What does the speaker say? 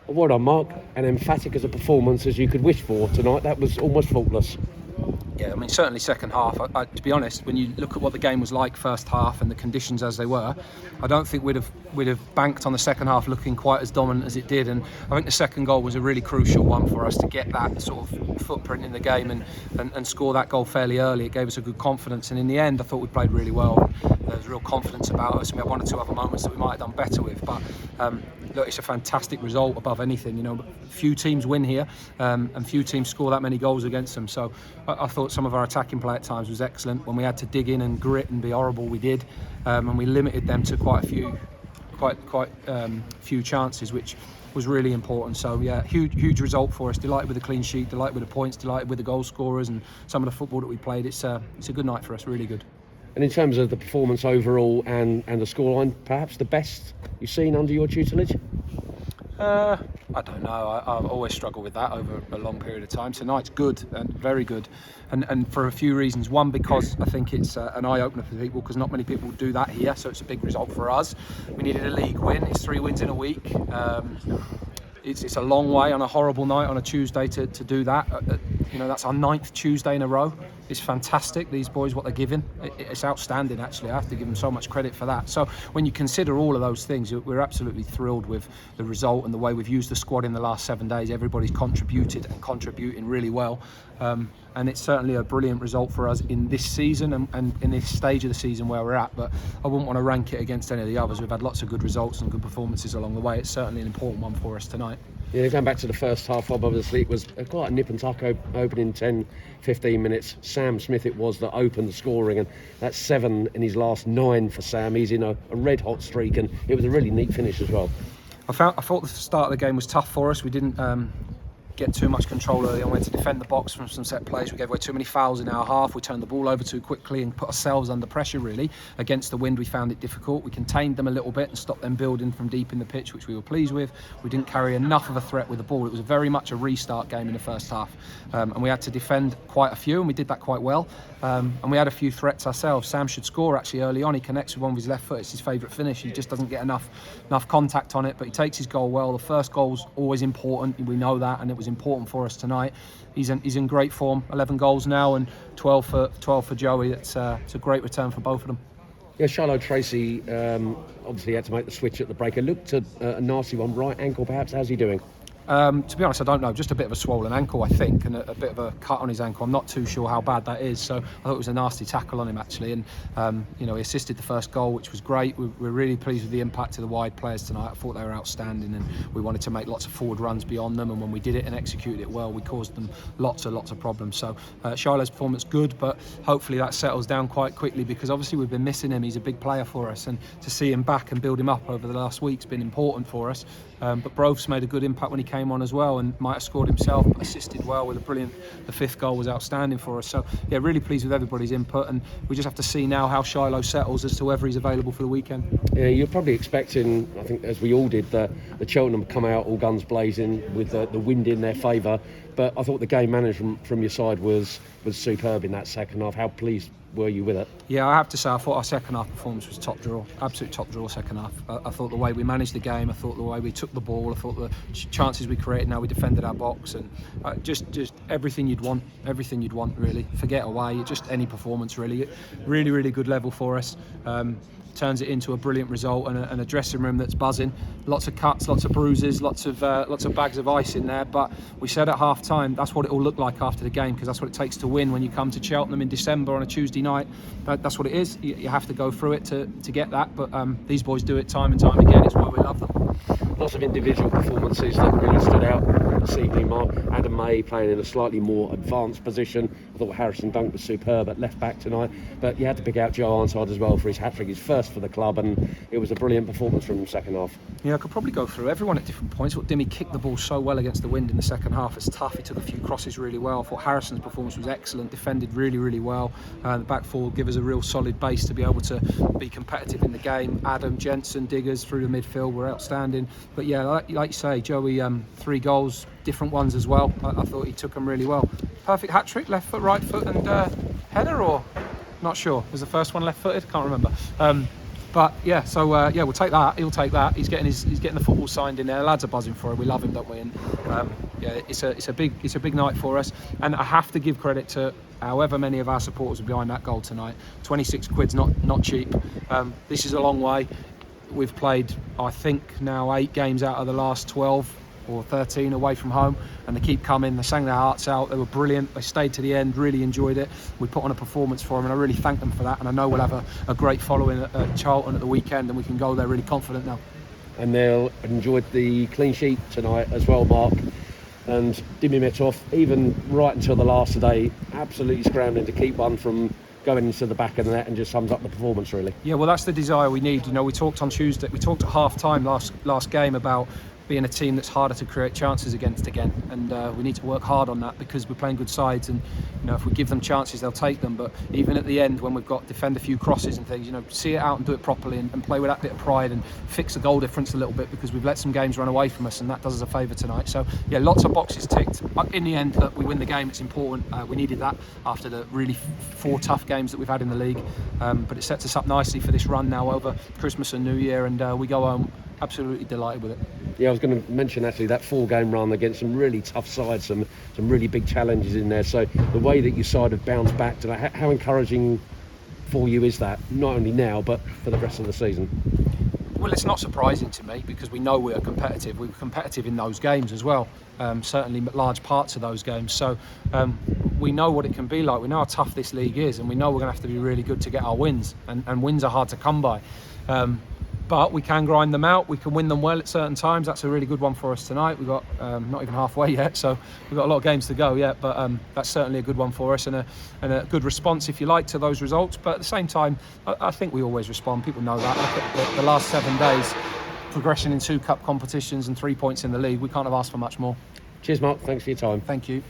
Well done, Mark. And emphatic as a performance as you could wish for tonight. That was almost faultless. Yeah, I mean, certainly second half. To be honest, when you look at what the game was like first half and the conditions as they were, I don't think we'd have banked on the second half looking quite as dominant as it did. And I think the second goal was a really crucial one for us to get that sort of footprint in the game and score that goal fairly early. It gave us a good confidence. And in the end, I thought we played really well. There was real confidence about us. We had one or two other moments that we might have done better with. But look, it's a fantastic result above anything. You know, few teams win here, and few teams score that many goals against them. So I thought some of our attacking play at times was excellent. When we had to dig in and grit and be horrible, we did, and we limited them to quite a few chances, which was really important. So yeah, huge result for us. Delighted with the clean sheet, delighted with the points, delighted with the goal scorers and some of the football that we played. It's a good night for us, really good. And in terms of the performance overall and the scoreline, perhaps the best you've seen under your tutelage? I don't know. I've always struggled with that over a long period of time. Tonight's good and very good, and for a few reasons. One, because I think it's an eye-opener for people, because not many people do that here, so it's a big result for us. We needed a league win. It's 3 wins in a week. It's a long way on a horrible night on a Tuesday to do that. You know, that's our 9th Tuesday in a row. It's fantastic, these boys, what they're giving. It's outstanding, actually. I have to give them so much credit for that. So when you consider all of those things, we're absolutely thrilled with the result and the way we've used the squad in the last 7 days. Everybody's contributed and contributing really well. And it's certainly a brilliant result for us in this season and in this stage of the season where we're at. But I wouldn't want to rank it against any of the others. We've had lots of good results and good performances along the way. It's certainly an important one for us tonight. Yeah, going back to the first half, obviously it was quite a nip and tuck opening 10-15 minutes. Sam Smith it was that opened the scoring, and that's 7 in his last 9 for Sam. He's in a red hot streak, and it was a really neat finish as well. I thought the start of the game was tough for us. We didn't get too much control early on. We had to defend the box from some set plays. We gave away too many fouls in our half. We turned the ball over too quickly and put ourselves under pressure, really. Against the wind, we found it difficult. We contained them a little bit and stopped them building from deep in the pitch, which we were pleased with. We didn't carry enough of a threat with the ball. It was very much a restart game in the first half. And we had to defend quite a few, and we did that quite well. And we had a few threats ourselves. Sam should score, actually, early on. He connects with one with his left foot. It's his favourite finish. He just doesn't get enough contact on it, but he takes his goal well. The first goal's always important. We know that, and it was important for us tonight. He's in great form. 11 goals now and 12 for Joey. It's a great return for both of them. Yeah, Shiloh Tracy obviously had to make the switch at the break. It looked a nasty one, right ankle perhaps. How's he doing? To be honest, I don't know. Just a bit of a swollen ankle, I think, and a bit of a cut on his ankle. I'm not too sure how bad that is. So I thought it was a nasty tackle on him, actually. And, he assisted the first goal, which was great. We're really pleased with the impact of the wide players tonight. I thought they were outstanding, and we wanted to make lots of forward runs beyond them. And when we did it and executed it well, we caused them lots of problems. So Shiloh's performance good, but hopefully that settles down quite quickly, because obviously we've been missing him. He's a big player for us, and to see him back and build him up over the last week's been important for us. But Brove's made a good impact when he came on as well, and might have scored himself, but assisted well with the 5th goal was outstanding for us. So yeah, really pleased with everybody's input, and we just have to see now how Shiloh settles as to whether he's available for the weekend. Yeah, you're probably expecting, I think as we all did, the Cheltenham come out all guns blazing with the wind in their favour, but I thought the game management from your side was superb in that second half. How pleased were you with it? Yeah, I have to say I thought our second half performance was top draw, absolute top draw second half. I thought the way we managed the game, I thought the way we took the ball, I thought the chances we created, now we defended our box, and just everything you'd want really. Forget away, just any performance really. Really good level for us. Turns it into a brilliant result and a dressing room that's buzzing. Lots of cuts, lots of bruises, lots of bags of ice in there. But we said at half time that's what it will look like after the game, because that's what it takes to win when you come to Cheltenham in December on a Tuesday night. That's what it is. You have to go through it to get that. But these boys do it time and time again. It's why we love them. Lots of individual performances that really stood out this evening, Mark. Adam May playing in a slightly more advanced position. I thought Harrison Dunk was superb at left back tonight, but you had to pick out Joe Arnside as well for his hat-trick, his first for the club, and it was a brilliant performance from the second half. Yeah, I could probably go through everyone at different points. I thought Dimmy kicked the ball so well against the wind in the second half. It's tough. He took a few crosses really well. I thought Harrison's performance was excellent, defended really well. The back four give us a real solid base to be able to be competitive in the game. Adam, Jensen, Diggers through the midfield were outstanding. But yeah, like you say, Joey, 3 goals, different ones as well. I thought he took them really well. Perfect hat-trick, left foot, right foot, and header, or not sure. Was the first one left-footed? Can't remember. But yeah, so we'll take that. He'll take that. He's getting the football signed in there. The lads are buzzing for it. We love him, don't we? And yeah, it's a big night for us. And I have to give credit to however many of our supporters are behind that goal tonight. 26 quid's not cheap. This is a long way. We've played, I think, now 8 games out of the last 12 or 13 away from home, and they keep coming. They sang their hearts out. They were brilliant. They stayed to the end, really enjoyed it. We put on a performance for them, and I really thank them for that. And I know we'll have a great following at Charlton at the weekend, and we can go there really confident now. And they'll enjoy the clean sheet tonight as well, Mark. And Dimitrov, even right until the last day, absolutely scrambling to keep one from going into the back of the net, and just sums up the performance really. Yeah, well, that's the desire we need. You know, we talked on Tuesday, we talked at half-time last game about being a team that's harder to create chances against again, and we need to work hard on that, because we're playing good sides, and you know, if we give them chances, they'll take them. But even at the end, when we've got defend a few crosses and things, you know, see it out and do it properly, and play with that bit of pride, and fix the goal difference a little bit, because we've let some games run away from us, and that does us a favour tonight. So yeah, lots of boxes ticked. But in the end, that we win the game, it's important. We needed that after the really 4 tough games that we've had in the league, but it sets us up nicely for this run now over Christmas and New Year, and we go home absolutely delighted with it. Yeah, I was going to mention actually that 4-game run against some really tough sides, some really big challenges in there. So the way that your side have bounced back today, how encouraging for you is that, not only now but for the rest of the season? Well, it's not surprising to me, because we know we are competitive. We were competitive in those games as well, certainly large parts of those games. So we know what it can be like. We know how tough this league is, and we know we're going to have to be really good to get our wins, and wins are hard to come by. But we can grind them out. We can win them well at certain times. That's a really good one for us tonight. We've got not even halfway yet, so we've got a lot of games to go yet. But that's certainly a good one for us, and a good response, if you like, to those results. But at the same time, I think we always respond. People know that. Look at the last 7 days, progression in 2 cup competitions and 3 points in the league. We can't have asked for much more. Cheers, Mark. Thanks for your time. Thank you.